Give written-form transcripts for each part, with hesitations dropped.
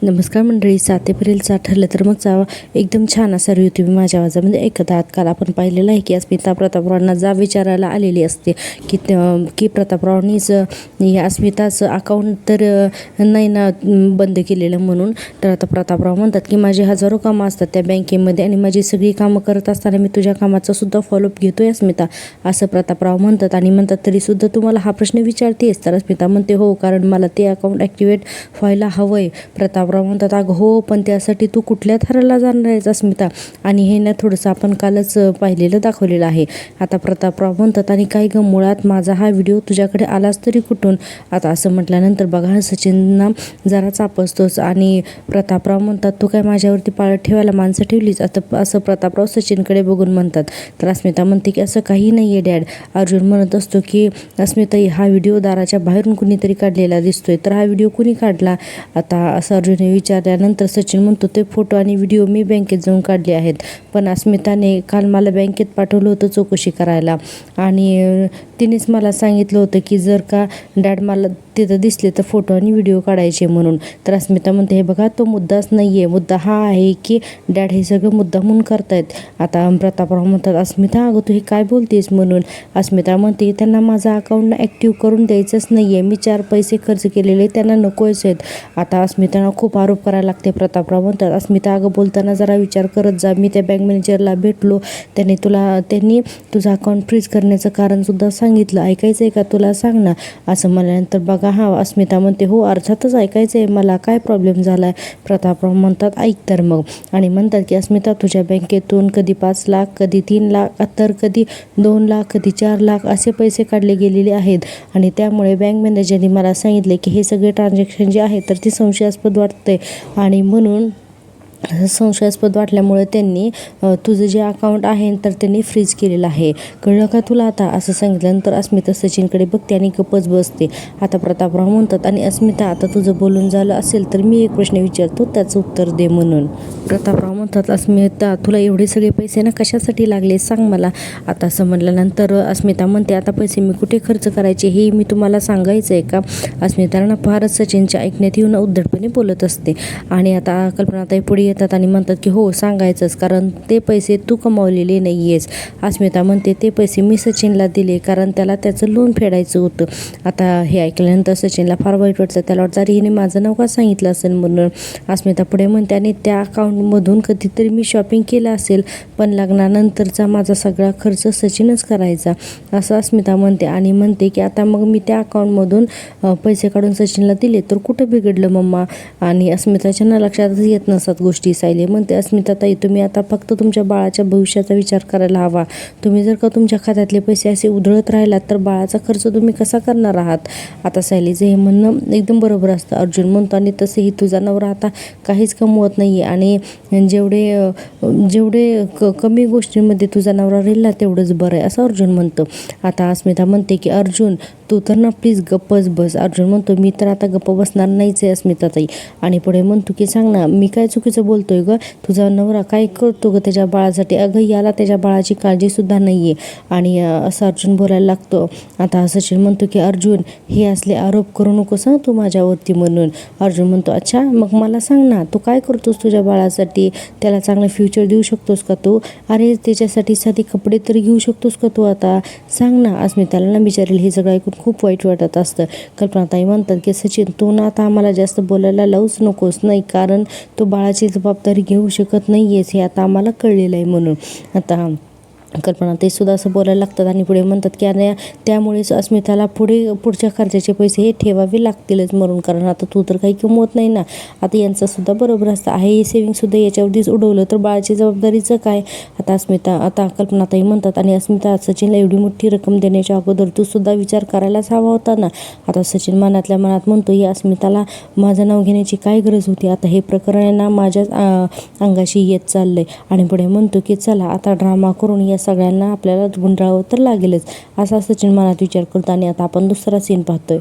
नमस्कार मंडळी. 7 एप्रिलचा ठरलं तर मग जावा एकदम छान असा रिव्ह्यू तुम्ही माझ्या आवाजामध्ये ऐकत आहात. काल आपण पाहिलेलं आहे की अस्मिता प्रतापरावांना जा विचारायला आलेली असते की प्रतापरावांनीच या अस्मिताचं अकाउंट तर नाही ना बंद केलेलं म्हणून. तर आता प्रतापराव म्हणतात की माझे हजारो कामं असतात त्या बँकेमध्ये आणि माझी सगळी कामं करत असताना मी तुझ्या कामाचा सुद्धा फॉलोअप घेतोय अस्मिता, असं प्रतापराव म्हणतात. आणि म्हणतात तरीसुद्धा तुम्हाला हा प्रश्न विचारतेस? तर अस्मिता म्हणते हो, कारण मला ते अकाउंट ॲक्टिवेट व्हायला हवं आहे. प्रतापराव म्हणतात अगं हो, पण त्यासाठी तू कुठल्या थराला जाणार आहेस अस्मिता? आणि हे ना थोडंसं आपण कालच पाहिलेलं दाखवलेलं आहे. आता प्रतापराव म्हणतात आणि काही गं, मुळात माझा हा व्हिडिओ तुझ्याकडे आलाच तरी कुठून? आता असं म्हटल्यानंतर बघा सचिनना जरा चापसतोच आणि प्रतापराव म्हणतात तू काय माझ्यावरती पाळत ठेवायला माणसं ठेवलीच? आता असं प्रतापराव सचिनकडे बघून म्हणतात. तर अस्मिता म्हणते की असं काही नाही आहे डॅड. अर्जुन म्हणत असतो की अस्मिता हा व्हिडिओ दाराच्या बाहेरून कुणीतरी काढलेला दिसतोय, तर हा व्हिडिओ कुणी काढला? आता असं अर्जुनने विचारल्यानंतर सचिन म्हणतो ते फोटो आणि व्हिडिओ मी बँकेत जाऊन काढले आहेत, पण अस्मिताने काल मला बँकेत पाठवलं होतं चौकशी करायला आणि तिनेच मला सांगितलं होतं की जर का डॅड मला तिथं दिसले तर फोटो आणि व्हिडिओ काढायचे म्हणून. तर अस्मिता म्हणते हे बघा तो मुद्दाच नाही आहे, मुद्दा हा आहे की डॅड हे सगळं मुद्दा म्हणून करतायत. आता प्रतापराव म्हणतात अस्मिता अगं तू हे काय बोलतेस म्हणून. अस्मिता म्हणते त्यांना माझा अकाउंट ॲक्टिव्ह करून द्यायचंच नाही आहे, मी 4 पैसे खर्च केलेले त्यांना नकोच आहेत. आता अस्मिताना खूप आरोप करायला लागते. प्रतापराव म्हणतात अस्मिता अगं बोलताना जरा विचार करत जा, मी त्या बँक मॅनेजरला भेटलो, त्यांनी तुझं अकाउंट फ्रीज करण्याचं कारणसुद्धा सांगितलं, ऐकायचं आहे का तुला? सांग ना. असं म्हणल्यानंतर बघा हा अस्मिता म्हणते हो अर्थातच ऐकायचं आहे मला, काय प्रॉब्लेम झाला आहे? प्रतापराव म्हणतात ऐक तर मग. आणि म्हणतात की अस्मिता तुझ्या बँकेतून कधी 5 लाख, कधी 3 लाख, तर कधी 2 लाख, कधी 4 लाख असे पैसे काढले गेलेले आहेत आणि त्यामुळे बँक मॅनेजरने मला सांगितले की हे सगळे ट्रान्झॅक्शन जे आहे तर ते संशयास्पद वाटते आणि म्हणून संशयास्पद वाटल्यामुळे त्यांनी तुझं जे अकाउंट आहे तर त्यांनी फ्रीज केलेलं आहे, कळलं का तुला आता? असं सांगितल्यानंतर अस्मिता सचिनकडे बघते आणि गप्पच बसते. आता प्रतापराव म्हणतात आणि अस्मिता आता तुझं बोलून झालं असेल तर मी एक प्रश्न विचारतो त्याचं उत्तर दे म्हणून. प्रतापराव म्हणतात अस्मिता तुला एवढे सगळे पैसे ना कशासाठी लागले सांग मला. आता असं म्हणल्यानंतर अस्मिता म्हणते आता पैसे मी कुठे खर्च करायचे हे मी तुम्हाला सांगायचं आहे का? अस्मितांना फारच सचिनच्या ऐकण्यात येऊन उद्धटपणे बोलत असते. आणि आता कल्पनाताई पुढे येतात आणि म्हणतात की हो सांगायचंच, कारण ते पैसे तू कमावलेले नाही आहेस. अस्मिता म्हणते ते पैसे मी सचिनला दिले कारण त्याला त्याचं लोन फेडायचं होतं. आता हे ऐकल्यानंतर सचिनला फार वाईट वाटतं, त्याला वाटतं अरे हिने माझं नाव का सांगितलं असेल म्हणून. अस्मिता पुढे म्हणते आणि त्या अकाउंटमधून कधीतरी मी शॉपिंग केलं असेल, पण लग्नानंतरचा माझा सगळा खर्च सचिनच करायचा, असं अस्मिता म्हणते. आणि म्हणते की आता मग मी त्या अकाउंटमधून पैसे काढून सचिनला दिले तर कुठं बिघडलं मम्मा? आणि अस्मिताच्या ना लक्षातच येत नसतात गोष्टी. सायली म्हणते अस्मिता ताई तुम्ही आता फक्त तुमच्या बाळाच्या भविष्याचा विचार करायला हवा. तुम्ही जर का तुमच्या खात्यातले पैसे असे उधळत राहिलात तर बाळाचा खर्च तुम्ही कसा करणार आहात? आता सायलीचं हे म्हणणं एकदम बरोबर असतं. अर्जुन म्हणतो आणि तसेही तुझा नवरा आता काहीच कमवत नाही आहे आणि जेवढे कमी गोष्टींमध्ये तुझा नवरा राहील ना तेवढंच बरं आहे, असं अर्जुन म्हणतं. आता अस्मिता म्हणते की अर्जुन तू तर ना प्लीज गप्पच बस. अर्जुन म्हणतो मी तर आता गप्प बसणार नाहीच आहे अस्मिता ताई. आणि पुढे म्हणतो की सांग ना मी काय चुकीचं बोलतोय ग? तुझा नवरा काय करतो ग त्याच्या बाळासाठी? अगं याला त्याच्या बाळाची काळजीसुद्धा नाही आहे. आणि असं अर्जुन बोलायला लागतो. आता सचिन म्हणतो की अर्जुन हे असले आरोप करू नकोस हां तू माझ्यावरती म्हणून. अर्जुन म्हणतो अच्छा मग मला सांग ना तू काय करतोस तुझ्या बाळासाठी? त्याला चांगलं फ्युचर देऊ शकतोस का तू? अरे त्याच्यासाठी साधे कपडे तरी घेऊ शकतोस का तू आता? सांग ना. अस्मिताला ना बिचारेल हे सगळं ऐकून खूप वाईट वाटत असतं. कल्पनाताई म्हणतात की सचिन तू ना आता आम्हाला जास्त बोलायला लावूच नकोस, नाही कारण तू बाळाची जबाबदारी घेऊ शकत नाही आहेस हे आता आम्हाला कळलेलं आहे म्हणून. आता कल्पना ते सुद्धा असं बोलायला लागतात आणि पुढे म्हणतात की अरे त्यामुळेच अस्मिताला पुढच्या खर्चाचे पैसे हे ठेवावे लागतीलच म्हणून, कारण आता तू तर काही कमवत नाही ना. आता यांचंसुद्धा बरोबर असतं आहे, हे सेविंगसुद्धा याच्यावरतीच उडवलं तर बाळाची जबाबदारीचं काय? आता कल्पनाताई म्हणतात आणि अस्मिता सचिनला एवढी मोठी रक्कम देण्याच्या अगोदर तू सुद्धा विचार करायलाच हवा होता ना. आता सचिन मनातल्या मनात म्हणतो या अस्मिताला माझं नाव घेण्याची काय गरज होती? आता हे प्रकरण आहे ना माझ्याच अंगाशी येत चाललंय. आणि पुढे म्हणतो की चला आता ड्रामा करून या सगळ्यांना आपल्याला गुंडाळावं तर लागेलच, असा सचिन मनात विचार करतो. आणि आता आपण दुसरा सीन पाहतोय.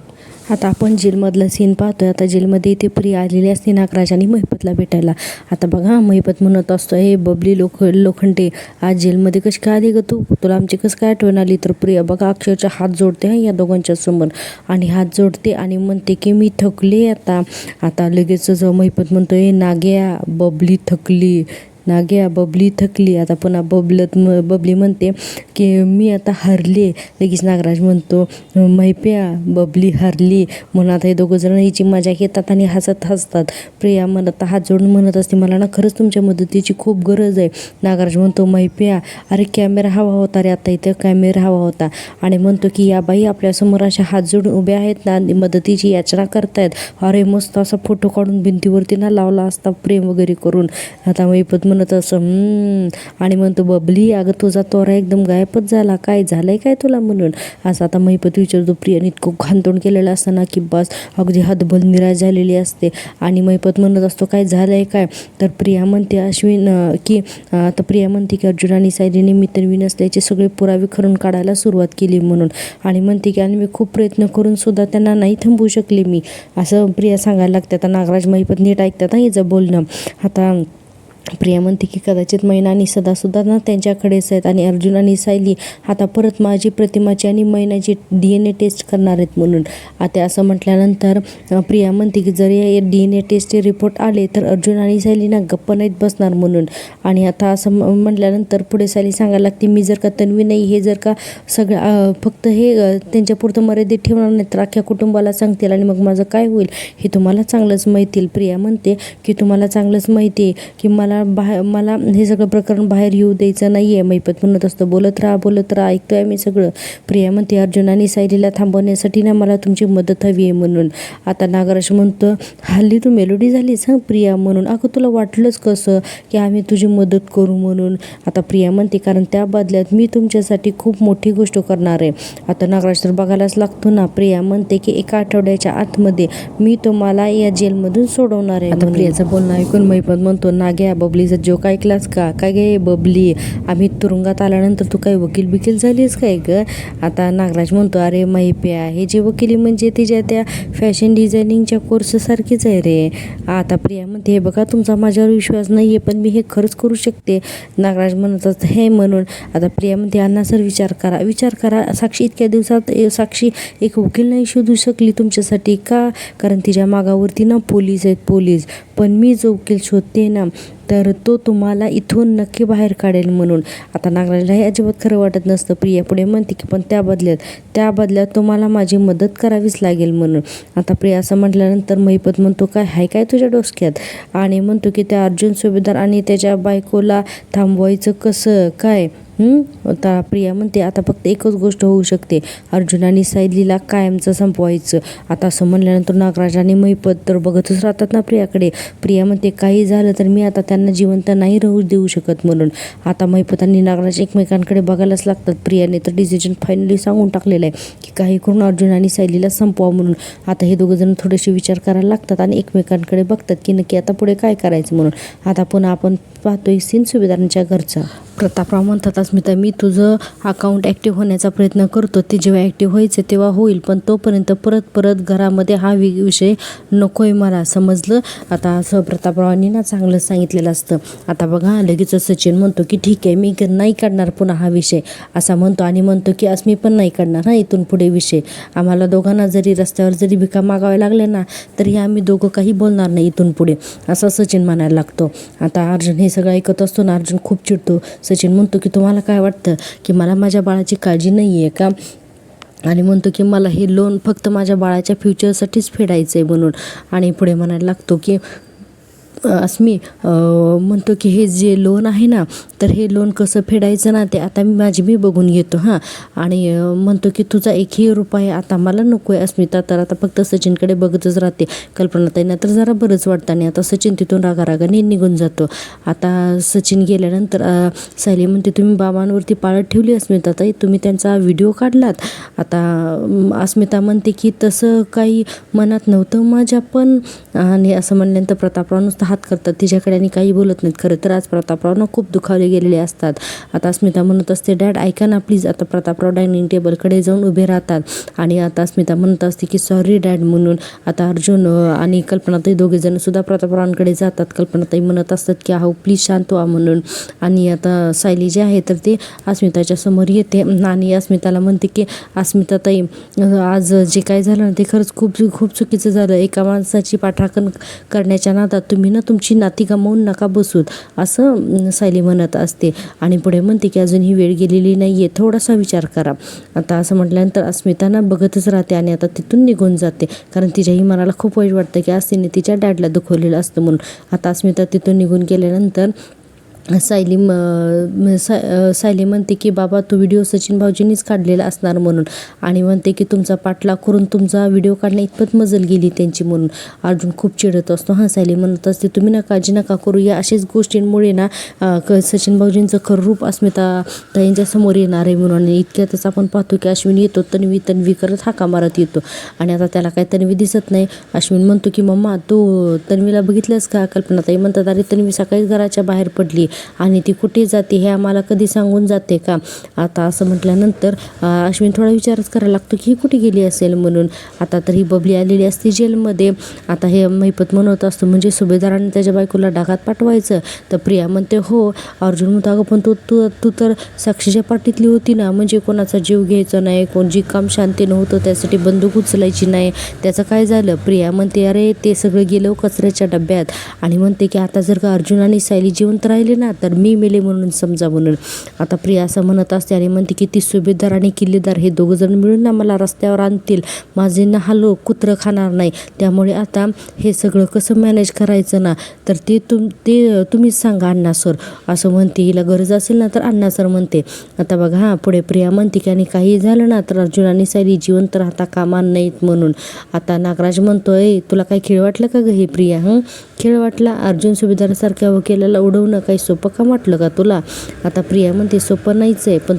आता आपण जेलमधला सीन पाहतोय. आता जेलमध्ये इथे प्रिया आलेली असते नागराज आणि महिपतला भेटायला. आता बघा महिपत म्हणत असतो, हे बबली लोखंडे आज जेलमध्ये कशी काय आली ग तू, तुला आमची कसं काय आठवण आली. तर प्रिया बघा अक्षरशः हात जोडते या दोघांच्या समोर आणि हात जोडते आणि म्हणते की मी थकले आता लगेचच महिपत म्हणतोय नाग्या बबली थकली, नाग्या बबली थकली. आता पुन्हा बबली म्हणते की मी आता हरले. लगेच नागराज म्हणतो महिप्या बबली हरली. म्हणून आता हे दोघं जण हिची मजा घेतात आणि हसतात. प्रिया म्हणत हात जोडून म्हणत असते मला ना खरंच तुमच्या मदतीची खूप गरज आहे. नागराज म्हणतो महिप्या अरे कॅमेरा हवा होता रे, आता इथे कॅमेरा हवा होता. आणि म्हणतो की या बाई आपल्यासमोर अशा हात जोडून उभ्या आहेत ना, मदतीची याचना करतायत. अरे मस्त असा फोटो काढून भिंतीवरती ना लावला असता प्रेम वगैरे करून. आता महिपत म्हणत असं आणि म्हणतो बबली अगं तुझा तोरा एकदम गायबच झाला, काय झालंय काय तुला म्हणून. असं आता महिपत विचारतो. प्रियाने इतकं घाणतोंड केलेलं असताना की बस अगदी हतबल निराश झालेली असते. आणि महिपत म्हणत असतो काय झालंय काय. तर प्रिया म्हणते प्रिया म्हणते की अर्जुन आणि सायलीने मित्रविण असल्याचे सगळे पुरावे खरून काढायला सुरुवात केली म्हणून. आणि म्हणते की आणि मी खूप प्रयत्न करून सुद्धा त्यांना नाही थांबवू शकले मी, असं प्रिया सांगायला लागते. आता नागराज महिपत नीट ऐकतात हिचं बोलणं. आता प्रिया म्हणते की कदाचित मैना आणि सदासुद्धा ना त्यांच्याकडेच आहेत आणि अर्जुन आणि सायली आता परत माझी प्रतिमाची आणि मैनाची DNA टेस्ट करणार आहेत म्हणून. आता असं म्हटल्यानंतर प्रिया म्हणते की जर या DNA टेस्टचे रिपोर्ट आले तर अर्जुन आणि सायली ना गप्प नाहीत बसणार म्हणून. आणि आता असं म्हटल्यानंतर पुढे सायली सांगायला लागते मी जर का तन्वी नाही हे जर का सगळं फक्त हे त्यांच्यापुरतं मर्यादित ठेवणार नाही तर अख्ख्या कुटुंबाला सांगतील आणि मग माझं काय होईल हे तुम्हाला चांगलंच माहिती. प्रिया म्हणते की तुम्हाला चांगलंच माहिती आहे की मला हे सगळं प्रकरण बाहेर येऊ द्यायचं नाही आहे. महिपत म्हणत असतं बोलत राहा ऐकतोय मी सगळं. प्रिया म्हणते अर्जुन आणि सायलीला थांबवण्यासाठी ना मला तुमची मदत हवी आहे म्हणून. आता नागराज म्हणतं हल्ली तू मेलोडी झालीस हां प्रिया म्हणून, अगं तुला वाटलंच कसं की आम्ही तुझी मदत करू म्हणून. आता प्रिया म्हणते कारण त्या बदल्यात मी तुमच्यासाठी खूप मोठी गोष्ट करणार आहे. आता नागराज तर बघायलाच लागतो ना. प्रिया म्हणते की 1 आठवड्याच्या आतमध्ये मी तुम्हाला या जेलमधून सोडवणार आहे. आता प्रियाचं बोलणं ऐकून महिपत म्हणतो नाग्या बबलीचा जोक ऐकलास का काय गे बबली, आम्ही तुरुंगात आल्यानंतर तू काही वकील झालीस काय ग. आता नागराज म्हणतो अरे महिप्या हे जे वकिली म्हणजे तिच्या त्या फॅशन डिझायनिंगच्या कोर्ससारखीच आहे रे. आता प्रिया म्हणते हे बघा तुमचा माझ्यावर विश्वास नाही आहे पण मी हे खरंच करू शकते. नागराज म्हणत असतं हे म्हणून. आता प्रिया म्हणते अण्णा सर विचार करा साक्षी इतक्या दिवसात साक्षी एक वकील नाही शोधू शकली तुमच्यासाठी का, कारण तिच्या मागावरती ना पोलीस आहेत पण मी जो वकील शोधते ना तर तो तुम्हाला इथून नक्की बाहेर काढेल म्हणून. आता नागराजला हे अजिबात खरं वाटत नसतं. प्रिया पुढे म्हणते की पण त्या बदल्यात तुम्हाला माझी मदत करावीच लागेल म्हणून. आता प्रिया असं म्हटल्यानंतर महिपत म्हणतो काय तुझ्या डोसक्यात, आणि म्हणतो की त्या अर्जुन सुभेदार आणि त्याच्या बायकोला थांबवायचं कसं काय. आता प्रिया म्हणते आता फक्त एकच गोष्ट होऊ शकते, अर्जुन आणि सायलीला कायमचं संपवायचं. आता असं म्हणल्यानंतर नागराज आणि महिपत तर बघतच राहतात ना प्रियाकडे. प्रिया म्हणते काही झालं तर मी आता त्यांना जिवंत नाही राहू देऊ शकत म्हणून. आता महिपत आणि नागराज एकमेकांकडे बघायलाच लागतात. प्रियाने तर डिसिजन फायनली सांगून टाकलेलं आहे की काही करून अर्जुन आणि सायलीला संपवा म्हणून. आता हे दोघं जण थोडेसे विचार करायला लागतात आणि एकमेकांकडे बघतात की नक्की आता पुढे काय करायचं म्हणून. आता पुन्हा आपण पाहतोय सीन सुभेदारांच्या घरचा. प्रतापराव म्हणतात अस्मिता मी तुझं अकाउंट ॲक्टिव्ह होण्याचा प्रयत्न करतो, ते जेव्हा ॲक्टिव्ह व्हायचं तेव्हा होईल पण तोपर्यंत परत घरामध्ये हा विषय नको आहे मला, समजलं. आता असं प्रतापरावांनी ना चांगलं सांगितलेलं असतं. आता बघा लगेच सचिन म्हणतो की ठीक आहे मी नाही काढणार पुन्हा हा विषय असा म्हणतो आणि म्हणतो की अस्मी पण नाही काढणार इथून पुढे विषय. आम्हाला दोघांना जरी रस्त्यावर जरी भिका मागाव्या लागल्या ना तरी आम्ही दोघं काही बोलणार नाही इथून पुढे, असं सचिन म्हणायला लागतो. आता अर्जुन हे सगळं ऐकत असतो ना, अर्जुन खूप चिडतो. सचिन म्हणतो की तुम्हाला काय वाटतं की मला माझ्या बाळाची काळजी नाही आहे का, आणि म्हणतो की मला हे लोन फक्त माझ्या बाळाच्या फ्युचरसाठीच फेडायचं आहे म्हणून. आणि पुढे म्हणायला लागतो की अस्मी म्हणतो की हे जे लोन आहे ना तर हे लोन कसं फेडायचं ना ते आता मी बघून घेतो हां. आणि म्हणतो की तुझा 1ही रुपया आता मला नको आहे अस्मिता. तर आता फक्त सचिनकडे बघतच राहते. कल्पनाताईंना तर जरा बरंच वाटतं आणि आता सचिन तिथून रागारागाने निघून जातो. आता सचिन गेल्यानंतर सायली म्हणते तुम्ही बाबांवरती पाळत ठेवली अस्मिता ताई, तुम्ही त्यांचा व्हिडिओ काढलात. आता अस्मिता म्हणते की तसं काही मनात नव्हतं माझ्या पण, आणि असं म्हणल्यानंतर प्रतापराव नुसतं हात हात करतात तिच्याकडे आणि काही बोलत नाहीत. खरं तर आज प्रतापराव खूप दुखावले गेलेले असतात. आता अस्मिता म्हणत असते, डॅड ऐका ना प्लीज. आता प्रतापराव डायनिंग टेबलकडे जाऊन उभे राहतात आणि आता अस्मिता म्हणत असते की सॉरी डॅड म्हणून. आता अर्जुन आणि कल्पनाताई दोघे जण सुद्धा प्रतापरावांकडे जातात. कल्पनाताई म्हणत असतात की अहो प्लीज शांत व्हा म्हणून. आणि आता सायली जे आहे तर ते अस्मिताच्या समोर येते आणि अस्मिताला म्हणते की अस्मिताताई आज जे काय झालं ना ते खरंच खूप खूप चुकीचं झालं. एका माणसाची पाठराखण करण्याच्या नादात तुम्ही ना तुमची नाती गमावून नका बसूत असं सायली म्हणत असते. आणि पुढे म्हणते की अजून ही वेळ गेलेली नाही आहे, थोडासा विचार करा. आता असं म्हटल्यानंतर अस्मिता ना बघतच राहते आणि आता तिथून निघून जाते. कारण तिच्याही मनाला खूप वाईट वाटतं की आज तिने तिच्या डॅडला दुखवलेलं असतं म्हणून. आता अस्मिता तिथून निघून गेल्यानंतर सायली म्हणते की बाबा तो व्हिडिओ सचिन भाऊजींनीच काढलेला असणार म्हणून. आणि म्हणते की तुमचा पाठलाग करून तुमचा व्हिडिओ काढण्या इतपत मजल गेली त्यांची म्हणून. अर्जुन खूप चिडत असतो. सायली म्हणत असते तुम्ही ना काळजी नका करू, या अशाच गोष्टींमुळे ना सचिन भाऊजींचं खरं रूप अस्मिता ताईंच्या समोर येणार आहे म्हणून. आणि इतक्यातच आपण पाहतो की अश्विन येतो, तन्वी करत हाका मारत येतो. आणि आता त्याला काय तन्वी दिसत नाही. अश्विन म्हणतो की मम्मा तू तन्वीला बघितलंस का? कल्पनाताई म्हणतात अरे तन्वी सकाळीच घराच्या बाहेर पडली आणि ती कुठे जाते हे आम्हाला कधी सांगून जाते का? आता असं म्हटल्यानंतर अश्विन थोडा विचारच करायला लागतो की ही कुठे गेली असेल म्हणून. आता तर ही बबली आलेली असते जेलमध्ये. आता हे महिपत म्हणत असतो म्हणजे सुभेदाराने त्याच्या बायकोला डागात पाठवायचं. तर प्रिया म्हणते हो. अर्जुन म्हणतो अगं पण तू तर साक्षीच्या पाठीतली होती ना, म्हणजे कोणाचा जीव घ्यायचा नाही, कोण जी काम शांतीनं होतं त्यासाठी बंदूक उचलायची नाही, त्याचं काय झालं? प्रिया म्हणते अरे ते सगळं गेलं कचऱ्याच्या डब्यात. आणि म्हणते की आता जर का अर्जुन आणि सायली जिवंत राहिले ना तर मी मेले म्हणून समजा म्हणून. आता प्रिया असं म्हणत असते आणि म्हणते की ती सुभेदार आणि किल्लेदार हे दोघं जण मिळून ना मला रस्त्यावर आणतील, माझे ना हालो कुत्रं खाणार नाही. त्यामुळे आता हे सगळं कसं मॅनेज करायचं ना तर ते तुम्हीच सांगा अण्णा सर असं म्हणते. हिला गरज असेल ना तर अण्णा सर म्हणते. आता बघा पुढे प्रिया म्हणते की आणि काही झालं ना तर अर्जुन आणि सायली जिवंत राहता कामा नाहीत म्हणून. आता नागराज म्हणतोय तुला काही खेळ वाटलं का ग हे प्रिया? खेळ वाटला? अर्जुन सुभेदारासारख्या वकिलाला उडवणं काही सोपं का वाटलं का तुला? आता प्रिया म्हणते सोपं नाहीच आहे, पण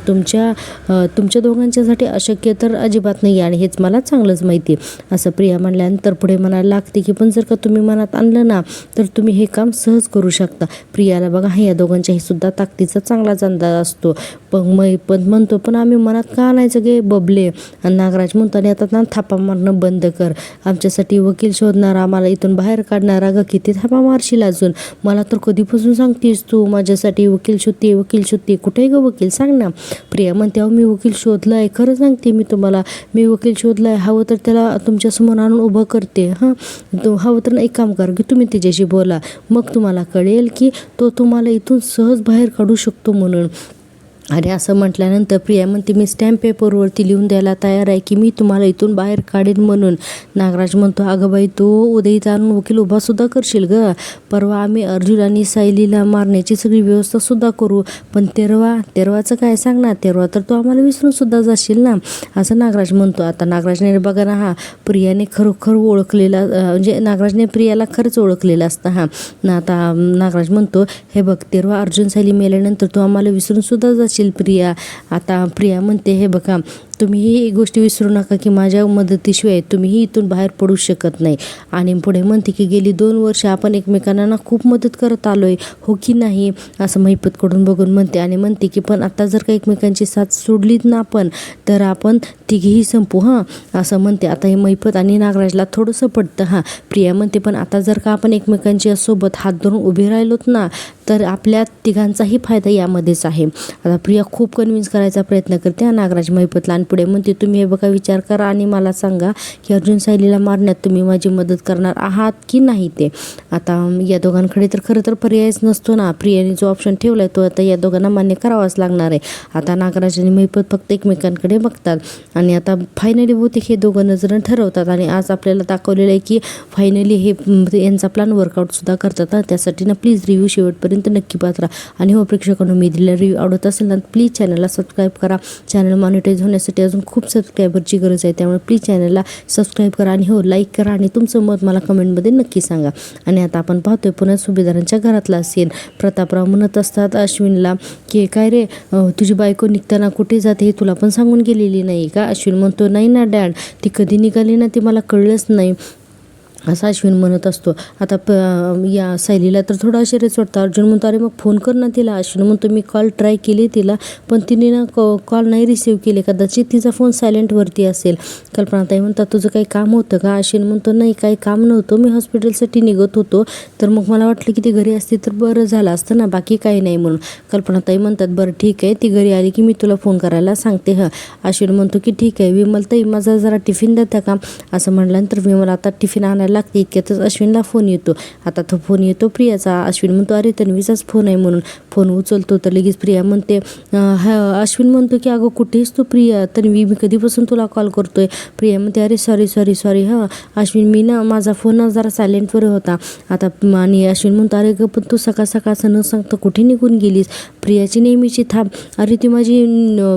तुमच्या दोघांच्यासाठी अशक्य तर अजिबात नाही आणि हेच मला चांगलंच माहिती आहे असं प्रिया म्हणल्यानंतर पुढे म्हणायला लागते की पण जर का तुम्ही मनात आणलं ना तर तुम्ही हे काम सहज करू शकता. प्रियाला बघा या दोघांच्याही सुद्धा ताकदीचा चांगलाच अंदाज असतो. पण म्हणतो पण आम्ही मनात का आणायचं गे बबले? आणि नागराज म्हणतो आणि आता ना थापा मारणं बंद कर, आमच्यासाठी वकील शोधणार, आम्हाला इथून बाहेर काढणार. अगं किती थापा मारशील अजून? मला तर कधीपासून सांगतेस तू माझ्यासाठी वकील शोधते कुठे ग वकील सांग ना? प्रिया म्हणते अहो मी वकील शोधला आहे, खरं सांगते मी तुम्हाला, मी वकील शोधला आहे. हवं तर त्याला तुमच्यासमोर आणून उभं करते. हवं तर एक काम कर की तुम्ही त्याच्याशी बोला, मग तुम्हाला कळेल की तो तुम्हाला इथून सहज बाहेर काढू शकतो म्हणून. आणि असं म्हटल्यानंतर प्रिया म्हणते मी स्टॅम्प पेपरवरती लिहून द्यायला तयार आहे की मी तुम्हाला इथून बाहेर काढेन म्हणून. नागराज म्हणतो अगं बाई तू उद्या इथं आणून वकील उभा सुद्धा करशील ग. परवा आम्ही अर्जुन आणि सायलीला मारण्याची सगळी व्यवस्था सुद्धा करू, पण तेरवाचं काय सांग ना? तेरवा तर तू आम्हाला विसरून सुद्धा जाशील ना असं नागराज म्हणतो. आता नागराजने बघा ना प्रियाने खरोखर ओळखलेला म्हणजे नागराजने प्रियाला खरंच ओळखलेलं असतं. आता नागराज म्हणतो हे बघ तेरवा अर्जुन सायली मेल्यानंतर तू आम्हाला विसरून सुद्धा जाशील प्रिया. आता प्रिया म्हणते हे बघा तुम्हीही एक गोष्टी विसरू नका की माझ्या मदतीशिवाय तुम्हीही इथून बाहेर पडू शकत नाही. आणि पुढे म्हणते की गेली 2 वर्ष आपण एकमेकांना ना खूप मदत करत आलोय हो की नाही असं महिपतकडून बघून म्हणते. आणि म्हणते की पण आता जर का एकमेकांची साथ सोडलीत ना आपण तर आपण तिघेही संपू असं म्हणते. आता हे महिपत आणि नागराजला थोडंसं पडतं. प्रिया म्हणते पण आता जर का आपण एकमेकांच्या सोबत हात धरून उभे राहिलोत ना तर आपल्या तिघांचाही फायदा यामध्येच आहे. आता प्रिया खूप कन्व्हिन्स करायचा प्रयत्न करते नागराज महिपतला. आणि पुढे म्हणते तुम्ही हे बघा विचार करा आणि मला सांगा की अर्जुन सायलीला मारण्यात तुम्ही माझी मदत करणार आहात की नाही ते. आता या दोघांकडे तर खरं तर पर्यायच नसतो ना. प्रियाने जो ऑप्शन ठेवला आहे तो आता या दोघांना मान्य करावाच लागणार आहे. आता नागराज आणि महिपत फक्त एकमेकांकडे बघतात आणि आता फायनली बहुतेक हे दोघं नजरं ठरवतात. आणि आज आपल्याला दाखवलेलं आहे की फायनली हे यांचा प्लॅन वर्कआउटसुद्धा करतात. त्यासाठी ना प्लीज रिव्ह्यू शेवटपर्यंत नक्की पाहत राहा. आणि हो प्रेक्षकांनो मी दिलेला रिव्ह्यू आवडत असेल ना प्लीज चॅनलला सबस्क्राईब करा. चॅनल मॉनिटाईज होण्यासाठी अजून खूप सबस्क्रायबरची गरज आहे, त्यामुळे प्लीज चॅनलला सबस्क्राईब करा आणि हो लाईक करा आणि तुमचं मत मला कमेंटमध्ये नक्की सांगा. आणि आता आपण पाहतोय पुन्हा सुभेदारांच्या घरातला सीन. प्रतापराव म्हणत असतात अश्विनला की काय रे तुझी बायको निघताना कुठे जाते हे तुला पण सांगून गेलेली नाही का? अश्विन म्हणतो नाही ना डॅड, ती कधी निघाली ना ते मला कळलंच नाही. असं अश्विन म्हणत असतो. आता या सायलीला तर थोडं आश्चर्यच वाटतं. अर्जुन म्हणतो अरे मग फोन कर ना तिला. अश्विन म्हणतो मी कॉल ट्राय केली तिला, पण तिने ना कॉल नाही रिसीव्ह केले, कदाचित तिचा फोन सायलेंटवरती असेल. कल्पनाताई म्हणतात तुझं काही काम होतं का? अश्विन म्हणतो नाही काही काम नव्हतं, मी हॉस्पिटलसाठी निघत होतो, तर मग मला वाटलं की ती घरी असते तर बरं झालं असतं ना, बाकी काही नाही म्हणून. कल्पनाताई म्हणतात बरं ठीक आहे, ती घरी आली की मी तुला फोन करायला सांगते. अश्विन म्हणतो की ठीक आहे. विमलताई माझा जरा टिफिन देता का? असं म्हटल्यानंतर विमल आता टिफिन आणायला लागते. इतक्यातच अश्विनला फोन येतो. आता तो फोन येतो प्रियाचा. अश्विन म्हणतो अरे तन्वीचाच फोन आहे म्हणून. फोन उचलतो तर लगेच प्रिया म्हणते अश्विन म्हणतो की अगं कुठेस तू प्रिया? तन्वी मी कधीपासून तुला कॉल करतोय. प्रिया म्हणते अरे सॉरी अश्विन मी ना माझा फोन जरा सायलेंटवर होता. आता आणि अश्विन म्हणतो अरे ग पण तू सकाळ सकाळचं न सांगता कुठे निघून गेलीस? प्रियाची नेहमीची थांब. अरे ती माझी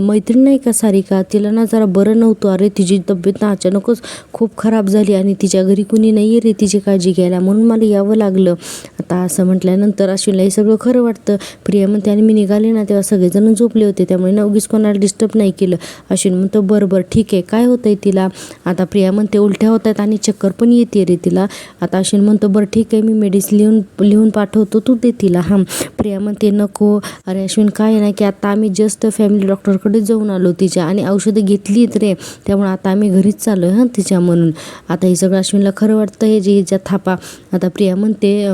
मैत्रीण नाही का सारिका, तिला ना जरा बरं नव्हतं. अरे तिची तब्येत ना अचानकच खूप खराब झाली आणि तिच्या घरी कुणी नाही रे तिची काळजी घ्यायला, म्हणून मला यावं लागलं. आता असं म्हटल्यानंतर अश्विनला हे सगळं खरं वाटतं. प्रिया म्हणते आणि मी निघाले ना तेव्हा सगळेजण झोपले होते, त्यामुळे ना उगीच कोणाला डिस्टर्ब नाही केलं. अश्विन म्हणतो बरं ठीक आहे, काय होतंय तिला? आता प्रिया म्हणते उलट्या होत आहेत आणि चक्कर पण येते रे तिला. आता अश्विन म्हणतो बरं ठीक आहे, मी मेडिसिन लिहून पाठवतो, तू दे तिला. प्रिया म्हणते नको. अरे अश्विन काय ना की आता आम्ही जस्ट फॅमिली डॉक्टरकडे जाऊन आलो तिच्या आणि औषधं घेतलीत रे, त्यामुळे आता आम्ही घरीच चाललो आहे तिच्या म्हणून. आता हे सगळं अश्विनला खरं वाटतं हे जे हिच्या थापा. आता प्रिया म्हणते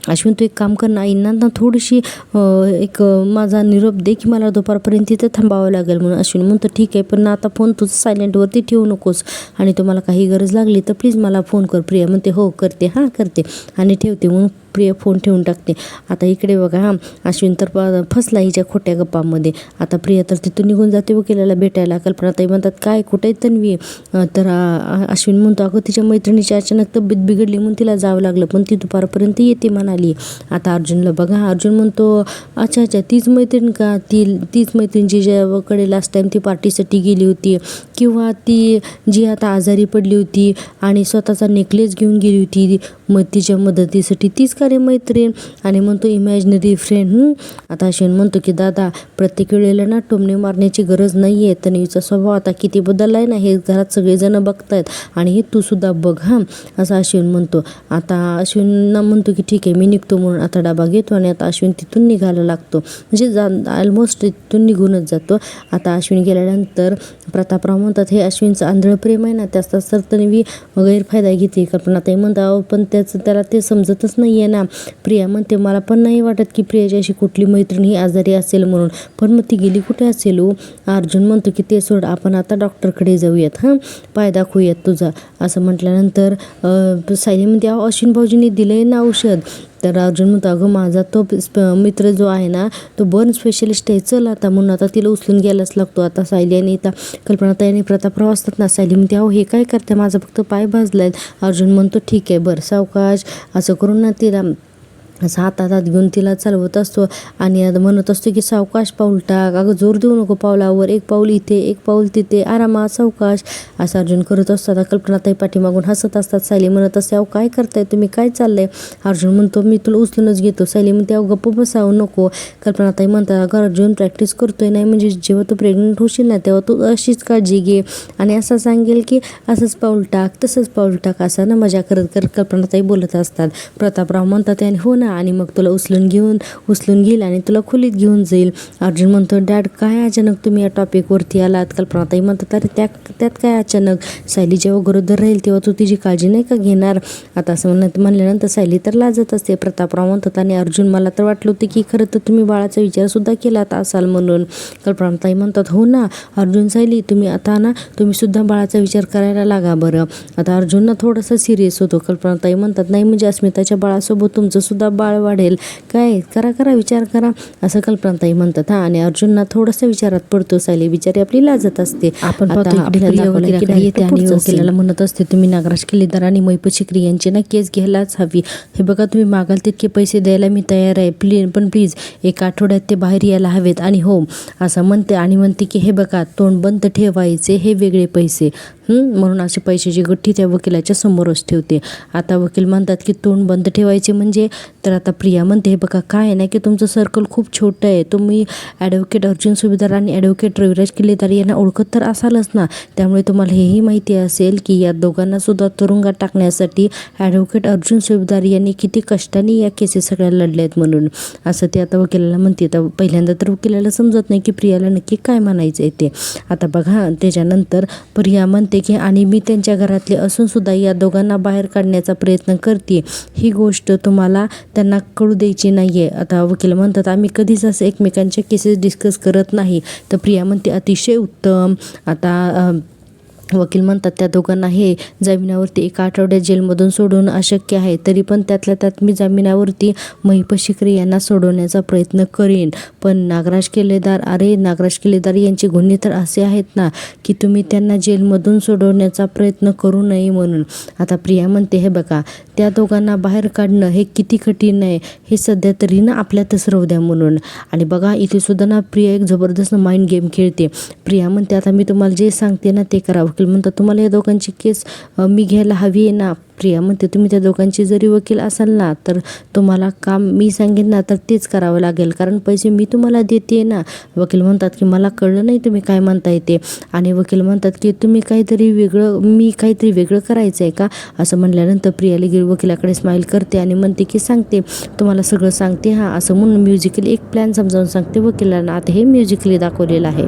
अश्विन तू एक काम कर ना, आईंना ना थोडीशी एक माझा निरोप दे की मला दुपारपर्यंत तिथं थांबावं लागेल म्हणून. अश्विन म्हणतो ठीक आहे, पण आता फोन तुझं सायलेंटवरती ठेवू नकोस आणि तुम्हाला काही गरज लागली तर प्लीज मला फोन कर. प्रिया म्हणते हो करते करते आणि ठेवते. म्हणून प्रिया फोन ठेवून टाकते. आता इकडे बघा अश्विन तर फसला हिच्या खोट्या गप्पामध्ये. आता प्रिया तर तिथून निघून जाते वकिलाला भेटायला. कल्पनाताई म्हणतात काय कुठे तन्वी? तर अश्विन म्हणतो अगं तिच्या मैत्रिणीची अचानक तब्येत बिघडली म्हणून तिला जावं लागलं, पण ती दुपारपर्यंत येते म्हणाली. आता अर्जुनला बघा, अर्जुन म्हणतो अच्छा तीच मैत्रीण का? तीच मैत्रीण जिच्याकडे लास्ट टाइम ती पार्टीसाठी गेली होती, किंवा ती जी आता आजारी पडली होती आणि स्वतःचा नेकलेस घेऊन गेली होती मग तिच्या मदतीसाठी, तीच का रे मैत्रीण? आणि म्हणतो इमॅजिनरी फ्रेंड. आता अश्विन म्हणतो की दादा प्रत्येक वेळेला ना टोमणे मारण्याची गरज नाही आहे, तन्वीचा स्वभाव आता किती बदलला आहे ना हे घरात सगळेजण बघतायत आणि हे तू सुद्धा बघ असं अश्विन म्हणतो. आता अश्विनना म्हणतो की ठीक आहे मी निघतो म्हणून. आता डबा घेतो आणि आता अश्विन तिथून निघायला लागतो, म्हणजे ऑलमोस्ट तिथून निघूनच जातो. आता अश्विन गेल्यानंतर प्रतापराव म्हणतात हे अश्विनचं आंधळ प्रेम आहे ना, त्याचा तर तन्वी गैरफायदा घेते. कल्पनाताई म्हणतात पण त्याला ते समजतच नाही आहे ना. प्रिया म्हणते मला पण नाही वाटत की प्रियाची अशी कुठली मैत्रीण ही आजारी असेल म्हणून, पण मग ती गेली कुठे असेल हो? अर्जुन म्हणतो की ते सोड, आपण आता डॉक्टरकडे जाऊयात, पाय दाखवूयात तुझा. असं म्हटल्यानंतर सायली म्हणते अश्विन भाऊजींनी दिलंय ना औषध. तर अर्जुन म्हणतो अगं माझा तो मित्र जो आहे ना तो बर्न स्पेशलिस्ट आहे, चल आता. म्हणून आता तिला उचलून घ्यायलाच लागतो. आता सायली आणि कल्पनाताई आणि प्रतापराव असतात ना. सायली म्हणते हे काय करते, माझा फक्त पाय भाजलाय. अर्जुन म्हणतो ठीक आहे बरं सावकाश. असं करून ना तिला असं हातात घेऊन तिला चालवत असतो आणि म्हणत असतो की सावकाश पाऊल टाक, अगं जोर देऊ नको पावलावर, एक पाऊल इथे एक पाऊल तिथे, आरामात सावकाश. असं अर्जुन करत असतो. आता कल्पनाताई पाठीमागून हसत असतात. सायली म्हणत असते काय करताय तुम्ही, काय चाललंय? अर्जुन म्हणतो मी तुला उचलूनच घेतो. सायली म्हणते गप्प बसावं नको. कल्पनाताई म्हणतात अगं अर्जुन प्रॅक्टिस करतोय नाही, म्हणजे जेव्हा तू प्रेग्नंट होशील ना तेव्हा तू अशीच काळजी घे आणि असं सांगेल की असंच पाऊल टाक तसंच पाऊल टाक, असं ना मजा करत कल्पनाताई बोलत असतात. प्रतापराव म्हणतात आणि हो ना, आणि मग तुला उचलून घेईल आणि तुला खोलीत घेऊन जाईल. अर्जुन म्हणतो डॅड काय अचानक तुम्ही या टॉपिकवरती आलात? कल्पनाताई म्हणतात अरे त्यात काय अचानक, सायली जेव्हा गरोदर राहील तेव्हा तू तिची काळजी नाही का घेणार? आता असं म्हणल्यानंतर सायली तर लाजत असते. प्रतापराव म्हणतात आणि अर्जुन मला तर वाटलं होतं की खरं तर तुम्ही बाळाचा विचारसुद्धा केलात असाल म्हणून. कल्पनाताई म्हणतात हो ना अर्जुन सायली तुम्ही सुद्धा बाळाचा विचार करायला लागा बरं. आता अर्जुन ना थोडंसं सिरियस होतो. कल्पनाताई म्हणतात नाही म्हणजे अस्मिताच्या बाळासोबत तुमचं सुद्धा बाळ वाढेल काय, करा विचार करा, असं कल्पनाताई म्हणतात. आणि अर्जुनना थोडंसं विचारात पडतो. सायली बिचारी आपली लाजत असते. आपण वकिलाला म्हणत असते तुम्ही नागराज केलेदार आणि मैपत शिकरी यांची ना केस घ्यायलाच हवी. हे बघा तुम्ही मागाल तितके पैसे द्यायला मी तयार आहे, पण प्लीज एका आठवड्यात ते बाहेर यायला हवेत. आणि हो असं म्हणते आणि म्हणते की हे बघा तोंड बंद ठेवायचे, हे वेगळे पैसे. म्हणून अशी पैशाची गठ्ठी त्या वकिलाच्या समोरच ठेवते. आता वकील म्हणतात की तोंड बंद ठेवायचे म्हणजे, तर आता प्रिया म्हणते, हे बघा काय आहे ना की तुमचं सर्कल खूप छोटं आहे. तुम्ही ॲडव्होकेट अर्जुन सुभेदार आणि ॲडव्होकेट रविराज किल्लेदार यांना ओळखत तर असालच ना, त्यामुळे तुम्हाला हेही माहिती असेल की या दोघांना सुद्धा तुरुंगात टाकण्यासाठी ॲडव्होकेट अर्जुन सुभेदार यांनी किती कष्टाने या केसेस सगळ्या लढल्या आहेत म्हणून, असं ते आता वकिलाला म्हणते. तर पहिल्यांदा तर वकिलाला समजत नाही की प्रियाला नक्की काय म्हणायचं आहे ते. आता बघा त्याच्यानंतर प्रिया म्हणते की आणि मी त्यांच्या घरातले असून सुद्धा या दोघांना बाहेर काढण्याचा प्रयत्न करते, ही गोष्ट तुम्हाला त्यांना कळू द्यायची नाही आहे. आता वकील म्हणतात आम्ही कधीच असं एकमेकांच्या केसेस डिस्कस करत नाही. तर प्रिया म्हणते अतिशय उत्तम. आता वकील म्हणतात त्या दोघांना हे जामिनावरती 1 आठवड्यात जेलमधून सोडवणं अशक्य आहे, तरी पण त्यातल्या त्यात मी जामिनावरती महिपत शिकरे यांना सोडवण्याचा प्रयत्न करीन. पण नागराज किल्लेदार यांचे गुन्हे तर असे आहेत ना की तुम्ही त्यांना जेलमधून सोडवण्याचा प्रयत्न करू नये म्हणून. आता प्रिया म्हणते, हे बघा त्या दोघांना बाहेर काढणं हे किती कठीण आहे हे सध्या तरी ना आपल्यातच राहू द्या म्हणून. आणि बघा इथे सुद्धा ना प्रिया एक जबरदस्त माइंड गेम खेळते. प्रिया म्हणते आता मी तुम्हाला जे सांगते ना ते करा. वकील म्हणतात तुम्हाला या दोघांची केस मी घ्यायला हवी आहे ना. प्रिया म्हणते तुम्ही त्या दोघांची जरी वकील असाल ना तर तुम्हाला काम मी सांगेन ना तर तेच करावं लागेल, कारण पैसे मी तुम्हाला देते ना. वकील म्हणतात की मला कळलं नाही तुम्ही काय म्हणताय ते. आणि वकील म्हणतात की मी काहीतरी वेगळं करायचं आहे का, असं म्हणल्यानंतर प्रिया लगेच वकिलाकडे स्माईल करते आणि म्हणते की सांगते तुम्हाला सगळं सांगते हां, असं म्हणून म्युझिकली एक प्लॅन समजावून सांगते वकिलांना. आता हे म्युझिकली दाखवलेलं आहे.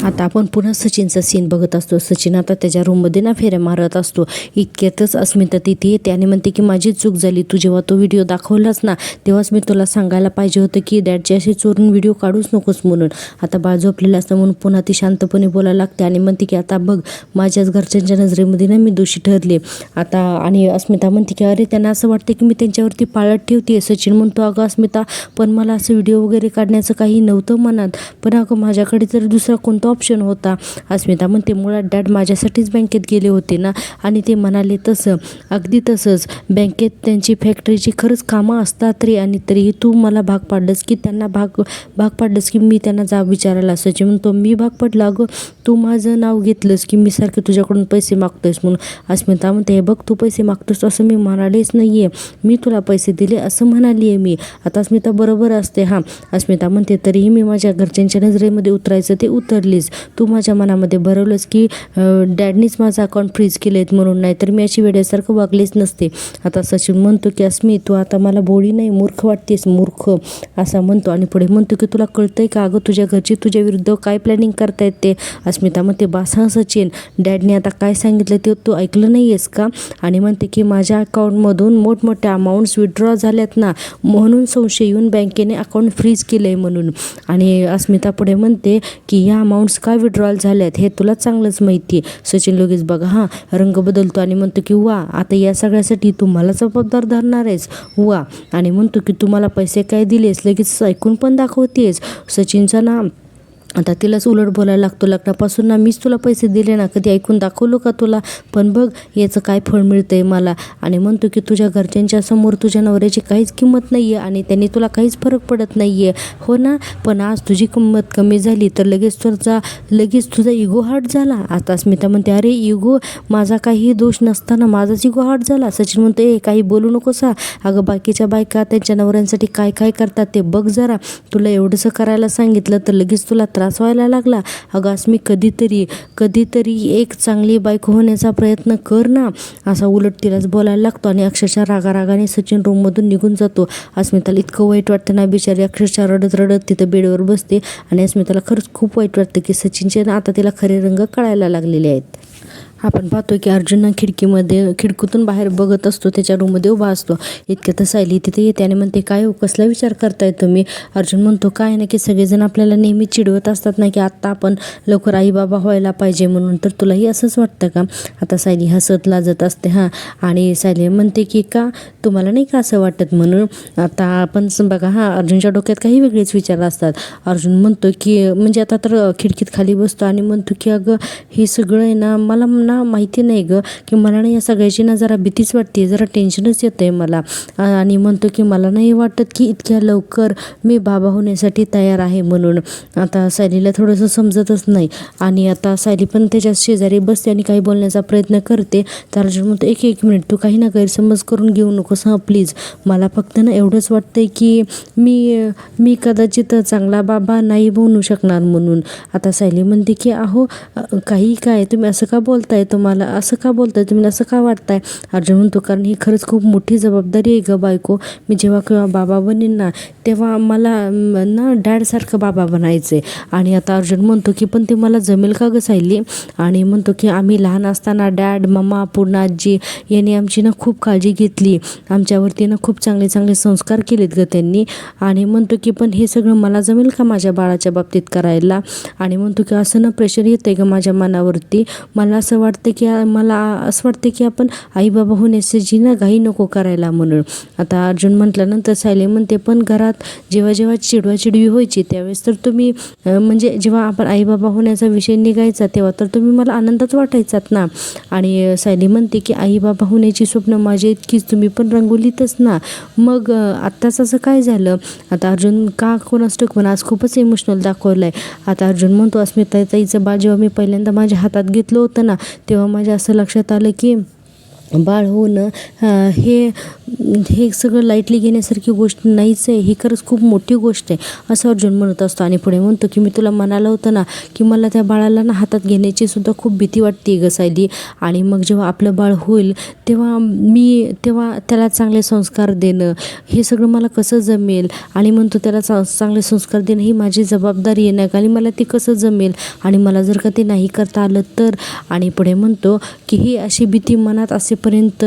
आता आपण पुन्हा सचिनचा सीन बघत असतो. सचिन आता त्याच्या रूममध्ये ना फेऱ्या मारत असतो. इतक्यातच अस्मिता तिथे येते आणि म्हणते की माझी चूक झाली, तू जेव्हा तो व्हिडिओ दाखवलास ना तेव्हाच मी तुला सांगायला पाहिजे होतं की डॅडची अशी चोरून व्हिडिओ काढूच नकोस म्हणून. आता बाळ झोपलेलं असतं म्हणून पुन्हा ती शांतपणे बोलायला लागते आणि म्हणते की आता बघ माझ्याच घरच्यांच्या नजरेमध्ये ना मी दोषी ठरले. आता आणि अस्मिता म्हणते की अरे त्यांना असं वाटतं की मी त्यांच्यावरती पाळत ठेवते. सचिन म्हणतो अगं अस्मिता पण मला असं व्हिडिओ वगैरे काढण्याचं काही नव्हतं मनात, पण अगं माझ्याकडे तर दुसरा कोणता ऑप्शन होता. अस्मिता म्हणते मुळात डॅड माझ्यासाठीच बँकेत गेले होते ना, आणि ते म्हणाले तसं अगदी तसंच बँकेत त्यांची फॅक्टरीची खरंच कामं असतात रे, आणि तरीही तू मला भाग पाडलंस की त्यांना भाग पाडलंस की मी त्यांना जाब विचारायला. सचिन म्हणतो मी भाग पडला अगं, तू माझं नाव घेतलंस की मी सारखं तुझ्याकडून पैसे मागतोयस म्हणून. अस्मिता म्हणते हे बघ तू पैसे मागतोस असं मी म्हणालेच नाही आहे, मी तुला पैसे दिले असं म्हणाली आहे मी. आता अस्मिता बरोबर असते हां. अस्मिता म्हणते तरीही मी माझ्या घरच्यांच्या नजरेमध्ये उतरायचं ते उतरलीस. तू माझ्या मनामध्ये भरवलंस की डॅडनीच माझं अकाउंट फ्रीज केले आहेत म्हणून, नाही तर मी अशी वेड्यासारखं वागलेच नसते. आता सचिन म्हणतो की अस्मी तू आता मला भोळी नाही मूर्ख वाटतेस, मूर्ख असा म्हणतो. आणि पुढे म्हणतो की तुला कळतंय का अगं तुझ्या घरची तुझ्या विरुद्ध काय प्लॅनिंग करतायत ते. अस्मिता म्हणते बास हां सचिन, डॅडने आता काय सांगितलं ते तू ऐकलं नाही आहेस का. आणि म्हणते की माझ्या अकाउंटमधून मोठमोठ्या अमाऊंट्स विड्रॉ झाल्यात ना म्हणून संशय येऊन बँकेने अकाउंट फ्रीज केलं आहे म्हणून. आणि अस्मिता पुढे म्हणते की ह्या अमाऊंट्स काय विड्रॉल झाल्यात हे तुला चांगलंच माहिती आहे. सचिन लगेच बघा हां रंग बदलतो आणि म्हणतो की वा आता या सगळ्यासाठी तू मला जबाबदार धरणार आहेस वा. आणि म्हणतो की तू मला पैसे काय दिलेस लगेच ऐकून पण दाखवतेस. सचिनचा ना आता तिलाच उलट बोलायला लागतो, लग्नापासून ना मीच तुला पैसे दिले ना, कधी ऐकून दाखवलो का तुला, पण बघ याचं काय फळ मिळतंय मला. आणि म्हणतो की तुझ्या घरच्यांच्या समोर तुझ्या नवऱ्याची काहीच किंमत नाही आहे आणि त्यांनी तुला काहीच फरक पडत नाही आहे हो ना, पण आज तुझी किंमत कमी झाली तर लगेच तुझा इगो हार्ट झाला. आता अस्मिता म्हणते अरे इगो माझा काही दोष नसताना माझाच इगो हार्ट झाला. सचिन म्हणतो काही बोलू नकोस हा, अगं बाकीच्या बायका त्यांच्या नवऱ्यांसाठी काय काय करतात ते बघ जरा, तुला एवढंसं करायला सांगितलं तर लगेच तुला त्रास व्हायला लागला. अगं अस्मी कधीतरी एक चांगली बायको होण्याचा प्रयत्न कर ना, असा उलट तिलाच बोलायला लागतो. आणि अक्षरशः रागारागाने सचिन रूममधून निघून जातो. अस्मिताला इतकं वाईट वाटतं ना, बिचारी अक्षरशः रडत तिथं बेडवर बसते. आणि अस्मिताला खरंच खूप वाईट वाटतं की सचिनचे ना आता तिला खरे रंग कळायला लागलेले आहेत. आपण पाहतो की अर्जुन खिडकीतून बाहेर बघत असतो, त्याच्या रूममध्ये उभा असतो. इतक्यात सायली तिथे येते आणि म्हणते काय हो कसला विचार करताय तुम्ही. अर्जुन म्हणतो काय ना की सगळेजण आपल्याला नेहमी चिडवत असतात ना की आत्ता आपण लवकर आई बाबा व्हायला पाहिजे म्हणून, तर तुलाही असंच वाटतं का. आता सायली हसत लाजत असते हां. आणि सायली म्हणते की का तुम्हाला नाही का असं वाटत म्हणून. आता आपण बघा हां अर्जुनच्या डोक्यात काही वेगळेच विचार असतात. अर्जुन म्हणतो की म्हणजे आता तर खिडकीत खाली बसतो आणि म्हणतो की अगं हे सगळं आहे ना मला ना माहिती नाही गं की मला ना या सगळ्याची ना जरा भीतीच वाटते, जरा टेन्शनच येतं आहे मला. आणि म्हणतो की मला नाही वाटत की इतक्या लवकर मी बाबा होण्यासाठी तयार आहे म्हणून. आता सायलीला थोडंसं समजतच नाही आणि आता सायली पण त्याच्या शेजारी बसते आणि काही बोलण्याचा प्रयत्न करते. तर अर्जुन म्हणतो एक मिनिट, तू काही ना गैरसमज करून घेऊ नकोस हां प्लीज. मला फक्त ना एवढंच वाटतंय की मी कदाचित चांगला बाबा नाही बनू शकणार म्हणून. आता सायली म्हणते की अहो काही काय तुम्ही असं का बोलताय, तुम्हाला असं का बोलताय, तुम्ही असं का वाटताय. अर्जुन म्हणतो कारण ही खरंच खूप मोठी जबाबदारी आहे गं बायको. मी जेव्हा केव्हा बाबा बनेन ना तेव्हा मला ना डॅडसारखं बाबा बनायचं आहे. आणि आता अर्जुन म्हणतो की पण ते मला जमेल का गं सायली. आणि म्हणतो की आम्ही लहान असताना डॅड, मम्मा, पूर्ण आजी यांनी आमची ना खूप काळजी घेतली, आमच्यावरती ना खूप चांगले चांगले संस्कार केलेत गं त्यांनी. आणि म्हणतो की पण हे सगळं मला जमेल का माझ्या बाळाच्या बाबतीत करायला. आणि म्हणतो की असं ना प्रेशर येतं आहे गं माझ्या मनावरती. मला असं वाटतं की आपण आई बाबा होण्याची ना घाई नको करायला म्हणून. आता अर्जुन म्हटल्यानंतर सायली म्हणते पण घरात जेव्हा चिडवाचिडवी व्हायची त्यावेळेस तर तुम्ही म्हणजे जेव्हा आपण आई बाबा होण्याचा विषय निघायचा तेव्हा तर तुम्ही मला आनंदात वाटायचात ना. आणि सायली म्हणते की आई बाबा होण्याची स्वप्न माझी इतकीच तुम्ही पण रंगवलीतच ना, मग आत्ताच असं काय झालं. आता अर्जुन का कोणास ठाऊक पण आज खूपच इमोशनल दाखवलं आहे. आता अर्जुन म्हणतो अस्मिताताईचं बाळ जेव्हा मी पहिल्यांदा माझ्या हातात घेतलं होतं ना तेव्हा माझ्या असं लक्षात आलं की बाळ होणं हे सगळं लाईटली घेण्यासारखी गोष्ट नाहीच आहे, ही खरंच खूप मोठी गोष्ट आहे असं अर्जुन म्हणत असतो. आणि पुढे म्हणतो की मी तुला म्हणालं होतं ना की मला त्या बाळाला ना हातात घेण्याची सुद्धा खूप भीती वाटते गं सायली. आणि मग जेव्हा आपलं बाळ होईल तेव्हा त्याला चांगले संस्कार देणं हे सगळं मला कसं जमेल. आणि म्हणतो त्याला चांगले संस्कार देणं ही माझी जबाबदारी आहे ना, आणि मला ते कसं जमेल आणि मला जर का ते नाही करता आलं तर. आणि पुढे म्हणतो की ही अशी भीती मनात असेपर्यंत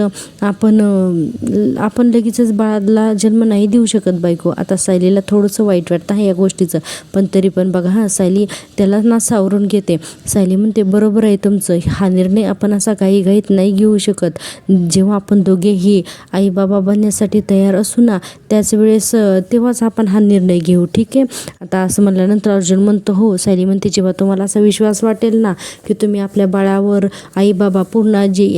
आपण लगेचच बाळाला जन्म नाही देऊ शकत बायको. आता सायलीला थोडंसं वाईट वाटतं आहे या गोष्टीचं, पण तरी पण बघा हां सायली त्याला ना सावरून घेते. सायली म्हणते बरोबर आहे तुमचं, हा निर्णय आपण असा घाईघाईत नाही घेऊ शकत. जेव्हा आपण दोघेही आई बाबा बनण्यासाठी तयार असू ना त्याच वेळेस तेव्हाच आपण हा निर्णय घेऊ, ठीक आहे. आता असं म्हणल्यानंतर अर्जुन म्हणतो हो. सायली म्हणते जेव्हा तुम्हाला असा विश्वास वाटेल ना की तुम्ही आपल्या बाळावर आई बाबा, पूर्ण आजी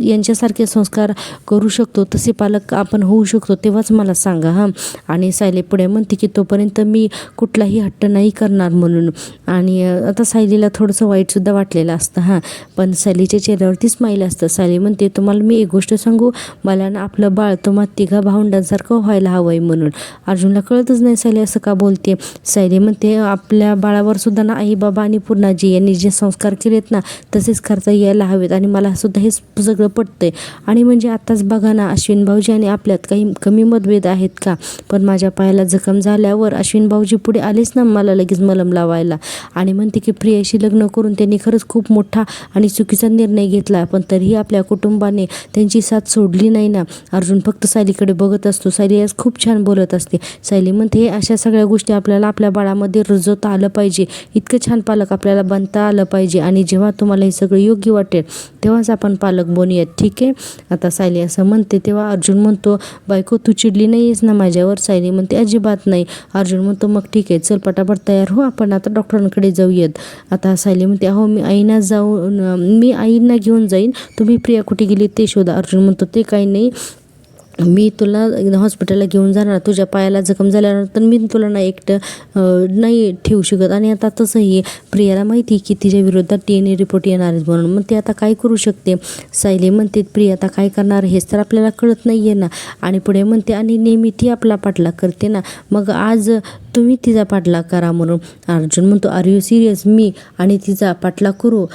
यांच्यासारखे संस्कार करू शकतो, तसे पालक आपण होऊ शकतो, तेव्हाच मला सांगा हां. आणि सायली पुढे म्हणते की तोपर्यंत मी कुठलाही हट्ट नाही करणार म्हणून. आणि आता सायलीला थोडंसं वाईटसुद्धा वाटलेलं असतं हां, पण सायलीच्या चेहऱ्यावरती स्माईल असतं. सायली म्हणते तुम्हाला मी एक गोष्ट सांगू, मला ना आपलं बाळ तुम्हा तिघा भावंडांसारखं व्हायला हवं आहे म्हणून. अर्जुनला कळतच नाही सायली असं का बोलते. सायली म्हणते आपल्या बाळावर सुद्धा ना आई बाबा आणि पूर्णाजी यांनी जे संस्कार केलेत ना तसेच करता यायला हवेत. आणि मला सुद्धा हे सगळं पटतंय. आणि म्हणजे आत्ताच बघा ना अश्विन भाऊजी आणि आपल्यात काही कमी मतभेद आहेत का, पण माझ्या पायाला जखम झाल्यावर अश्विन भाऊजी पुढे आलेच ना मला लगेच मलम लावायला. आणि म्हणते की प्रियाशी लग्न करून त्यांनी खरंच खूप मोठा आणि चुकीचा निर्णय घेतला, पण तरीही आपल्या कुटुंबाने त्यांची साथ सोडली नाही ना. अर्जुन फक्त सायलीकडे बघत असतो. सायली आज खूप छान बोलत असते. सायली म्हणते अशा सगळ्या गोष्टी आपल्याला आपल्या बाळामध्ये रुजवता आलं पाहिजे, इतकं छान पालक आपल्याला बनता आलं पाहिजे. आणि जेव्हा तुम्हाला हे सगळं योग्य वाटेल तेव्हाच आपण पालक बनूयात, ठीक आहे. आता सायली असं म्हणते तेव्हा अर्जुन म्हणतो बायको तू चिडली नाही आहेस ना माझ्यावर. सायली म्हणते अजिबात नाही. अर्जुन म्हणतो मग ठीक आहे चल पटापट तयार हो, आपण आता डॉक्टरांकडे जाऊयात. आता सायली म्हणते अहो मी आईंना घेऊन जाईन, तुम्ही प्रिया कुठे गेली ते शोधा. अर्जुन म्हणतो ते काही नाही, मी तुला हॉस्पिटलला घेऊन जाणार, तुझ्या पायाला जखम झाल्यानंतर मी तुला नाही ठेवू शकत. आणि आता तसंही प्रियाला माहिती की तिच्या विरोधात DNA रिपोर्ट येणार आहेत म्हणून, मग ते आता काय करू शकते. सायली म्हणते प्रिया आता काय करणार हेच तर आपल्याला कळत नाही आहे ना. आणि पुढे म्हणते आणि नेहमी ती आपला पाठलाग करते ना, मग आज तुम्ही तिचा पाठलाग करा म्हणून. अर्जुन म्हणतो आर यू सिरियस, मी आणि तिचा पाठलाग करू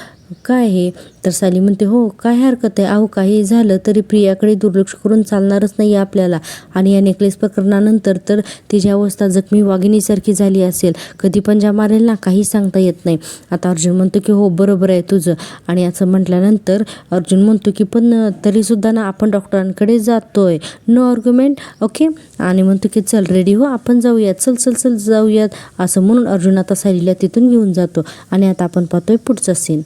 काय हे. तर सायली म्हणते हो काय हरकत आहे, अहो काही झालं तरी प्रियाकडे दुर्लक्ष करून चालणारच नाही आपल्याला. आणि या नेकलेस प्रकरणानंतर तर तिची अवस्था जखमी वाघिणीसारखी झाली असेल, कधी पंजा मारेल ना काही सांगता येत नाही. आता अर्जुन म्हणतो की हो बरोबर आहे तुझं. आणि असं म्हटल्यानंतर अर्जुन म्हणतो की पण तरीसुद्धा ना आपण डॉक्टरांकडे जातोय, नो आर्ग्युमेंट, ओके. आणि म्हणतो की चल रेडी हो आपण जाऊयात, चल जाऊयात. असं म्हणून अर्जुन आता सायलीला तिथून घेऊन जातो. आणि आता आपण पाहतोय पुढचा सीन.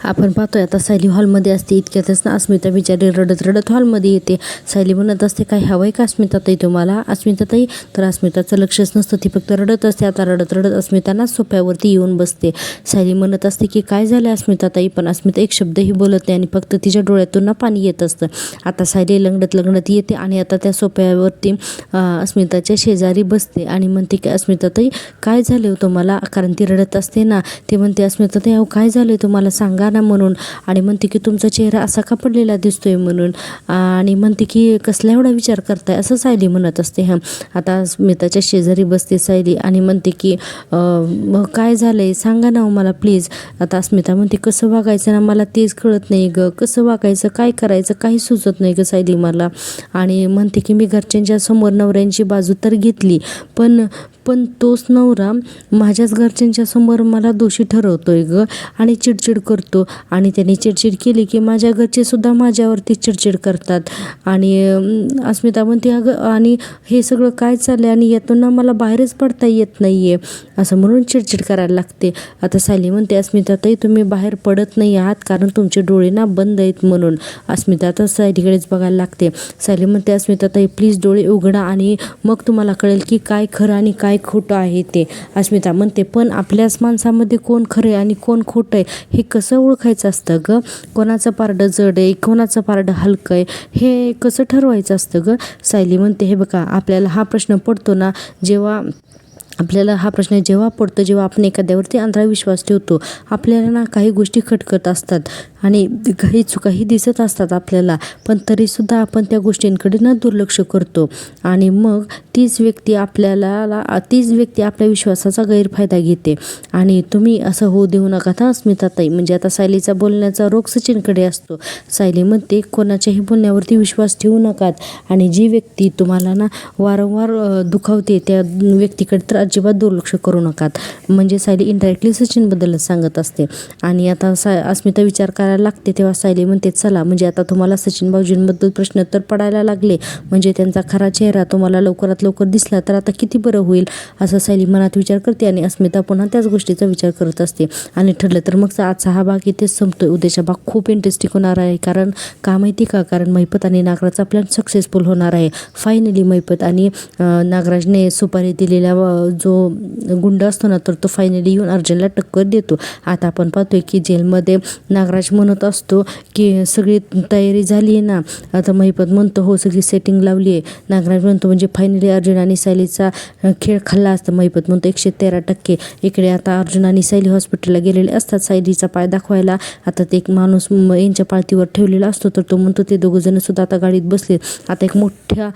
आपण पाहतोय आता सायली हॉलमध्ये असते. इतक्यातच ना अस्मिता बिचारी रडत रडत हॉलमध्ये येते. सायली म्हणत असते, काय हवंय का अस्मिताताई तुम्हाला? अस्मिताताई, तर अस्मिताचं लक्षच नसतं, ती फक्त रडत असते. आता रडत रडत अस्मिता ना सोफ्यावरती येऊन बसते. सायली म्हणत असते की काय झालं अस्मिताताई, पण अस्मिता एक शब्दही बोलत नाही आणि फक्त तिच्या डोळ्यातून ना पाणी येत असतं. आता सायली लंगडत लंगडत येते आणि आता त्या सोफ्यावरती अस्मिताच्या शेजारी बसते आणि म्हणते की अस्मिताताई काय झालं तुम्हाला, कारण ती रडत असते ना. ती म्हणते, अस्मिताताई अहो काय झालं तुम्हाला सांगा ना म्हणून. आणि म्हणते की तुमचा चेहरा असा का पडलेला दिसतोय म्हणून. आणि म्हणते की कसला एवढा विचार करताय, असं सायली म्हणत असते. आता अस्मिताच्या शेजारी बसते सायली आणि म्हणते की मग काय झालंय सांगा ना मला प्लीज. आता अस्मिता म्हणते कसं वागायचं ना मला तेच कळत नाही ग, कसं वागायचं काय करायचं काही सुचत नाही ग सायली मला. आणि म्हणते की मी घरच्यांच्या समोर नवऱ्यांची बाजू तर घेतली, पण तोच नवरा माझ्याच घरच्यांच्या समोर मला दोषी ठरवतोय ग आणि चिडचिड करतो. आणि त्याने चिडचिड केली की माझ्या घरचे सुद्धा माझ्यावरती चिडचिड करतात. आणि अस्मिता म्हणते अगं आणि हे सगळं काय चाललंय आणि यातून ना मला बाहेरच पडता येत नाहीये, असं म्हणून चिडचिड करायला लागते. आता सायली म्हणते, अस्मिताताई तुम्ही बाहेर पडत नाही आहात कारण तुमचे डोळे ना बंद आहेत म्हणून. अस्मिता आता सायलीकडेच बघायला लागते. सायली म्हणते, अस्मिताताई प्लीज डोळे उघडा आणि मग तुम्हाला कळेल की काय खरं आणि काय खोटं आहे ते. अस्मिता म्हणते, पण आपल्याच माणसामध्ये कोण खरं आहे आणि कोण खोटं आहे हे कसं ओळखायचं असतं ग? कोणाचं पारडं जड आहे कोणाचं पारडं हलकं आहे हे कसं ठरवायचं असतं ग? सायली म्हणते, हे बघा आपल्याला हा प्रश्न पडतो ना जेव्हा पडतो जेव्हा आपण एखाद्यावरती अंधविश्वास ठेवतो. आपल्याला ना काही गोष्टी खटकत असतात आणि काही चुकाही दिसत असतात आपल्याला, पण तरीसुद्धा आपण त्या गोष्टींकडे ना दुर्लक्ष करतो आणि मग तीच व्यक्ती आपल्या विश्वासाचा गैरफायदा घेते. आणि तुम्ही असं होऊ देऊ नका ना अस्मिताताई. म्हणजे आता सायलीचा बोलण्याचा रोग सचिनकडे असतो. सायली म्हणते, कोणाच्याही बोलण्यावरती विश्वास ठेवू नकात आणि जी व्यक्ती तुम्हाला ना वारंवार दुखावते त्या व्यक्तीकडे तर अजिबात दुर्लक्ष करू नकात. म्हणजे सायली इनडायरेक्टली सचिनबद्दलच सांगत असते. आणि आता अस्मिता विचार करायला लागते. तेव्हा सायली म्हणते, चला म्हणजे आता तुम्हाला सचिन भाऊजींबद्दल प्रश्न तर पडायला लागले, म्हणजे त्यांचा खरा चेहरा तुम्हाला लवकरात लवकर दिसला तर आता किती बरं होईल, असं सायली मनात विचार करते. आणि अस्मिता पुन्हा त्याच गोष्टीचा विचार करत असते. आणि ठरलं तर मग आजचा हा भाग इथेच संपतोय. उद्याचा भाग खूप इंटरेस्टिंग होणार आहे. कारण का माहिती का, कारण महिपत आणि नागराजचा प्लॅन सक्सेसफुल होणार आहे. फायनली महिपत आणि नागराजने सुपारी दिलेला जो गुंड असतो ना तर तो फायनली येऊन अर्जुनला टक्कर देतो. आता आपण पाहतोय की जेलमध्ये नागराज म्हणत असतो की सगळी तयारी झाली आहे ना. आता महिपत म्हणतो हो सगळी सेटिंग लावली आहे. नागराज म्हणतो म्हणजे फायनली अर्जुन आणि सायलीचा खेळ खाल्ला असता. महिपत म्हणतो 113%. इकडे आता अर्जुन आणि सायली हॉस्पिटलला गेलेले असतात सायलीचा पाय दाखवायला. आता ते एक माणूस यांच्या पाळतीवर ठेवलेला असतो तर तो म्हणतो ते दोघंजण सुद्धा आता गाडीत बसले. आता एक मोठ्या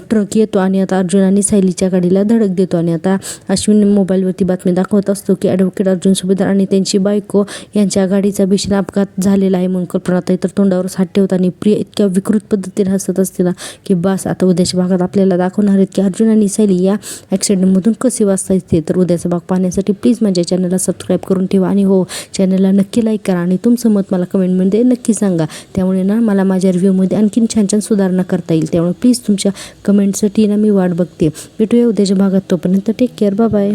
ट्रक येतो आणि आता अर्जुन आणि सायलीच्या गाडीला धडक देतो. आणि आता अश्विन मोबाईलवरती बातमी दाखवत असतो की ॲडव्होकेट अर्जुन सुभेदार आणि त्यांची बायको यांच्या गाडीचा भीषण अपघात झालेला आहे म्हणून कल्पनाताई तर तोंडावरच हात ठेवतात आणि प्रिया इतक्या विकृत पद्धतीने हसत असते ना की बस. आता उद्याच्या भागात आपल्याला दाखवणार आहेत की अर्जुन आणि सायली या ॲक्सिडेंटमधून कसे वाचता येते. तर उद्याचा भाग पाहण्यासाठी प्लीज माझ्या चॅनलला सबस्क्राईब करून ठेवा आणि हो चॅनलला नक्की लाईक करा आणि तुमचं मत मला कमेंटमध्ये नक्की सांगा. त्यामुळे ना मला माझ्या रिव्ह्यूमध्ये आणखीन छान छान सुधारणा करता येईल. त्यामुळे प्लीज तुमच्या कमेंटसाठी ना मी वाट बघते. भेटूया उद्याच्या भागात. तोपर्यंत टेक केअर. बाय.